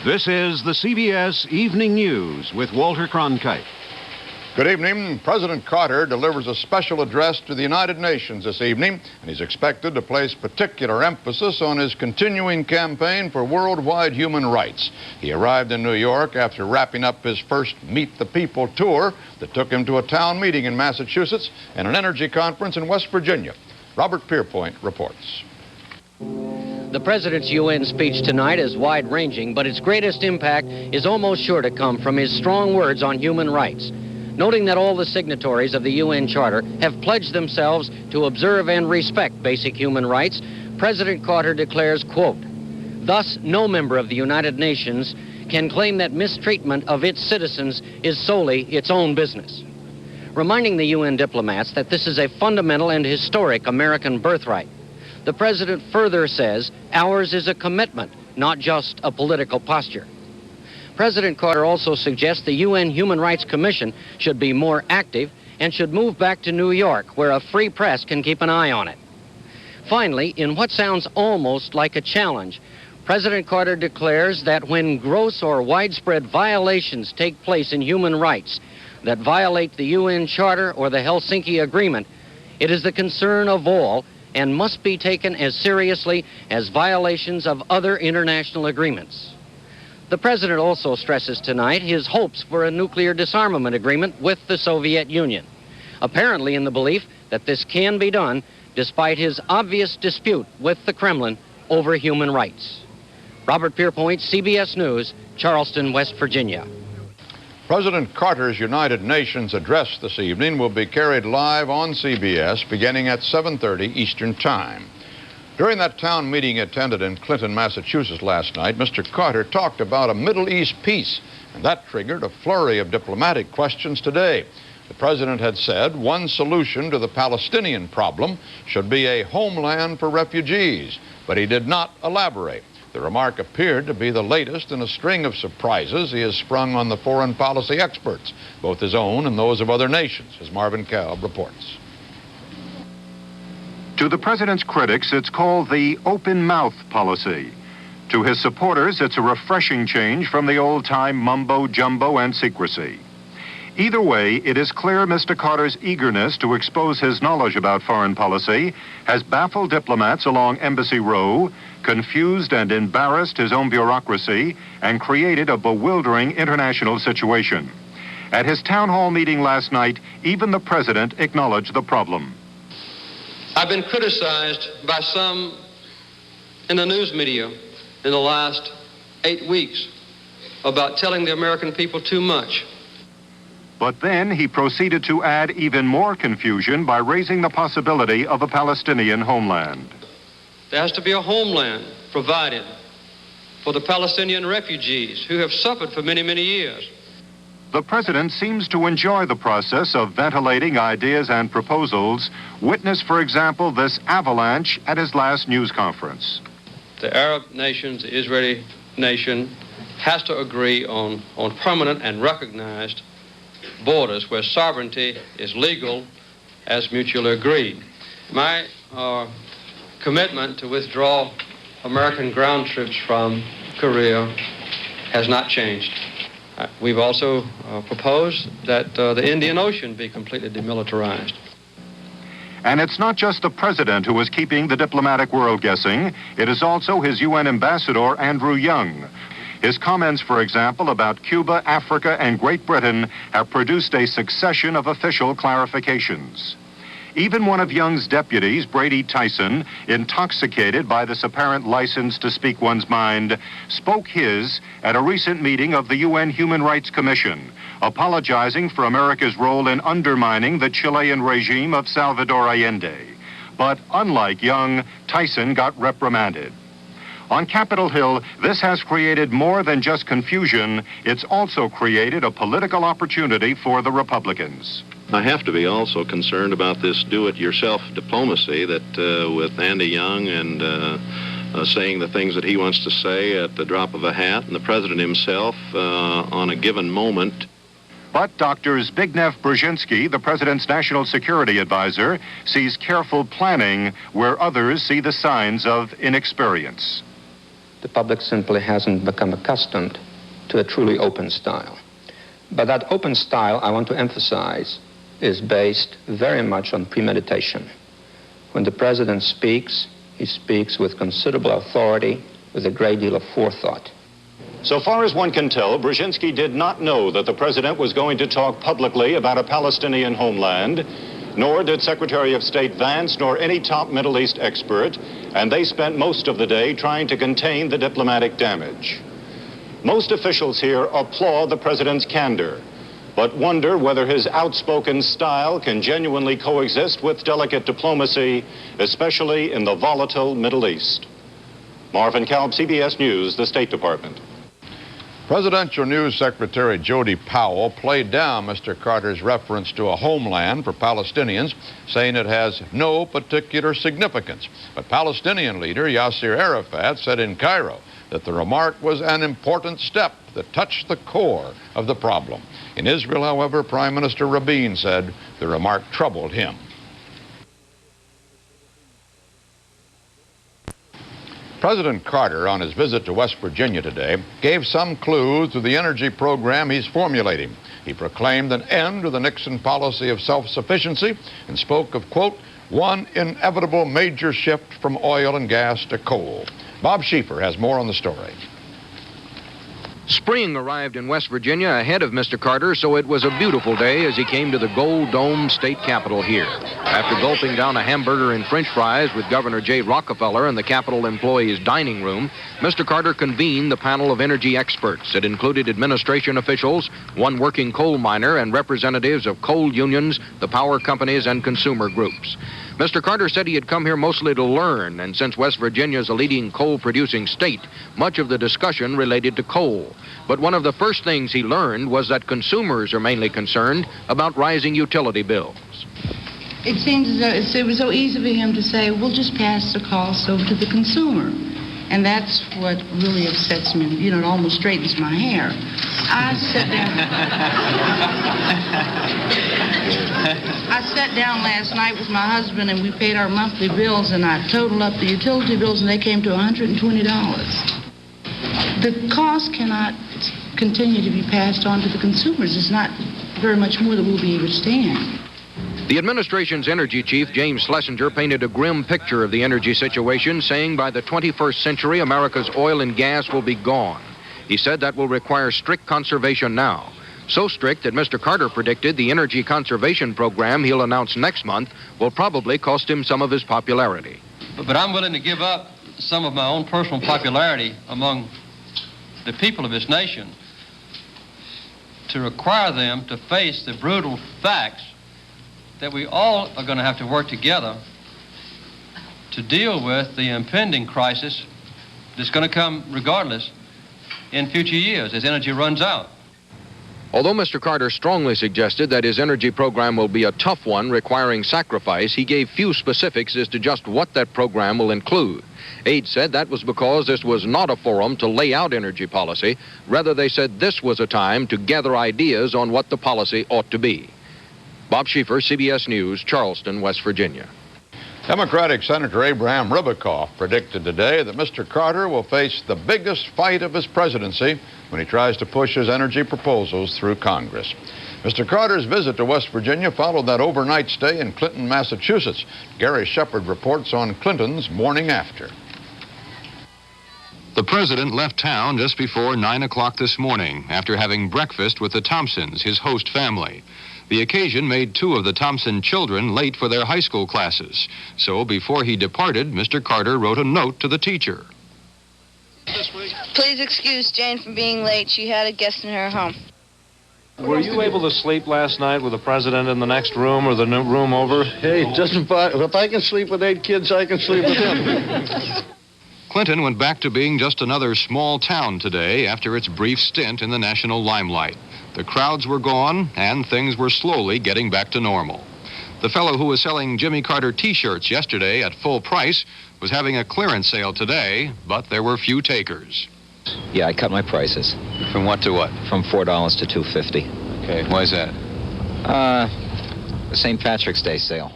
This is the CBS Evening News with Walter Cronkite. Good evening. President Carter delivers a special address to the United Nations this evening, and he's expected to place particular emphasis on his continuing campaign for worldwide human rights. He arrived in New York after wrapping up his first Meet the People tour that took him to a town meeting in Massachusetts and an energy conference in West Virginia. Robert Pierpoint reports. The president's UN speech tonight is wide-ranging, but its greatest impact is almost sure to come from his strong words on human rights. Noting that all the signatories of the UN Charter have pledged themselves to observe and respect basic human rights, President Carter declares, quote, "Thus, no member of the United Nations can claim that mistreatment of its citizens is solely its own business." Reminding the UN diplomats that this is a fundamental and historic American birthright. The president further says, ours is a commitment, not just a political posture. President Carter also suggests the UN Human Rights Commission should be more active and should move back to New York, where a free press can keep an eye on it. Finally, in what sounds almost like a challenge, President Carter declares that when gross or widespread violations take place in human rights that violate the UN Charter or the Helsinki Agreement, it is the concern of all and must be taken as seriously as violations of other international agreements. The president also stresses tonight his hopes for a nuclear disarmament agreement with the Soviet Union, apparently in the belief that this can be done despite his obvious dispute with the Kremlin over human rights. Robert Pierpoint, CBS News, Charleston, West Virginia. President Carter's United Nations address this evening will be carried live on CBS beginning at 7:30 Eastern Time. During that town meeting attended in Clinton, Massachusetts last night, Mr. Carter talked about a Middle East peace, and that triggered a flurry of diplomatic questions today. The president had said one solution to the Palestinian problem should be a homeland for refugees, but he did not elaborate. The remark appeared to be the latest in a string of surprises he has sprung on the foreign policy experts, both his own and those of other nations, as Marvin Kalb reports. To the president's critics, it's called the open mouth policy. To his supporters, it's a refreshing change from the old-time mumbo-jumbo and secrecy. Either way, it is clear Mr. Carter's eagerness to expose his knowledge about foreign policy has baffled diplomats along Embassy Row, confused and embarrassed his own bureaucracy, and created a bewildering international situation. At his town hall meeting last night, even the president acknowledged the problem. I've been criticized by some in the news media in the last 8 weeks about telling the American people too much. But then he proceeded to add even more confusion by raising the possibility of a Palestinian homeland. There has to be a homeland provided for the Palestinian refugees who have suffered for many, many years. The president seems to enjoy the process of ventilating ideas and proposals. Witness, for example, this avalanche at his last news conference. The Arab nations, the Israeli nation, has to agree on permanent and recognized borders where sovereignty is legal as mutually agreed. My commitment to withdraw American ground troops from Korea has not changed. We've also proposed that the Indian Ocean be completely demilitarized. And it's not just the president who is keeping the diplomatic world guessing. It is also his UN ambassador, Andrew Young. His comments, for example, about Cuba, Africa, and Great Britain have produced a succession of official clarifications. Even one of Young's deputies, Brady Tyson, intoxicated by this apparent license to speak one's mind, spoke his at a recent meeting of the UN Human Rights Commission, apologizing for America's role in undermining the Chilean regime of Salvador Allende. But unlike Young, Tyson got reprimanded. On Capitol Hill, this has created more than just confusion. It's also created a political opportunity for the Republicans. I have to be also concerned about this do-it-yourself diplomacy that with Andy Young and saying the things that he wants to say at the drop of a hat, and the president himself on a given moment. But Dr. Zbigniew Brzezinski, the president's national security advisor, sees careful planning where others see the signs of inexperience. The public simply hasn't become accustomed to a truly open style. But that open style, I want to emphasize, is based very much on premeditation. When the president speaks, he speaks with considerable authority, with a great deal of forethought. So far as one can tell, Brzezinski did not know that the president was going to talk publicly about a Palestinian homeland, nor did Secretary of State Vance nor any top Middle East expert, and they spent most of the day trying to contain the diplomatic damage. Most officials here applaud the president's candor, but wonder whether his outspoken style can genuinely coexist with delicate diplomacy, especially in the volatile Middle East. Marvin Kalb, CBS News, the State Department. Presidential News Secretary Jody Powell played down Mr. Carter's reference to a homeland for Palestinians, saying it has no particular significance. But Palestinian leader Yasser Arafat said in Cairo that the remark was an important step that touched the core of the problem. In Israel, however, Prime Minister Rabin said the remark troubled him. President Carter, on his visit to West Virginia today, gave some clue to the energy program he's formulating. He proclaimed an end to the Nixon policy of self-sufficiency and spoke of, quote, one inevitable major shift from oil and gas to coal. Bob Schieffer has more on the story. Spring arrived in West Virginia ahead of Mr. Carter, so it was a beautiful day as he came to the Gold Dome state capitol here. After gulping down a hamburger and French fries with Governor Jay Rockefeller in the Capitol employees' dining room, Mr. Carter convened the panel of energy experts. It included administration officials, one working coal miner, and representatives of coal unions, the power companies, and consumer groups. Mr. Carter said he had come here mostly to learn, and since West Virginia is a leading coal-producing state, much of the discussion related to coal. But one of the first things he learned was that consumers are mainly concerned about rising utility bills. It seems as though it was so easy for him to say, we'll just pass the cost over to the consumer. And that's what really upsets me. You know, it almost straightens my hair. I sat down last night with my husband and we paid our monthly bills, and I totaled up the utility bills and they came to $120. The cost cannot continue to be passed on to the consumers. It's not very much more that we'll be able to stand. The administration's energy chief, James Schlesinger, painted a grim picture of the energy situation, saying by the 21st century, America's oil and gas will be gone. He said that will require strict conservation now. So strict that Mr. Carter predicted the energy conservation program he'll announce next month will probably cost him some of his popularity. But I'm willing to give up some of my own personal popularity among the people of this nation to require them to face the brutal facts that we all are going to have to work together to deal with the impending crisis that's going to come regardless in future years as energy runs out. Although Mr. Carter strongly suggested that his energy program will be a tough one requiring sacrifice, he gave few specifics as to just what that program will include. Aides said that was because this was not a forum to lay out energy policy. Rather, they said this was a time to gather ideas on what the policy ought to be. Bob Schieffer, CBS News, Charleston, West Virginia. Democratic Senator Abraham Ribicoff predicted today that Mr. Carter will face the biggest fight of his presidency when he tries to push his energy proposals through Congress. Mr. Carter's visit to West Virginia followed that overnight stay in Clinton, Massachusetts. Gary Shepard reports on Clinton's morning after. The president left town just before 9 o'clock this morning after having breakfast with the Thompsons, his host family. The occasion made two of the Thompson children late for their high school classes. So before he departed, Mr. Carter wrote a note to the teacher. Please excuse Jane for being late. She had a guest in her home. Were you able to sleep last night with the president in the next room or the new room over? Hey, if I can sleep with 8 kids, I can sleep with him. Clinton went back to being just another small town today after its brief stint in the national limelight. The crowds were gone, and things were slowly getting back to normal. The fellow who was selling Jimmy Carter T-shirts yesterday at full price was having a clearance sale today, but there were few takers. Yeah, I cut my prices. From what to what? From $4 to $2.50. Okay, why is that? The St. Patrick's Day sale.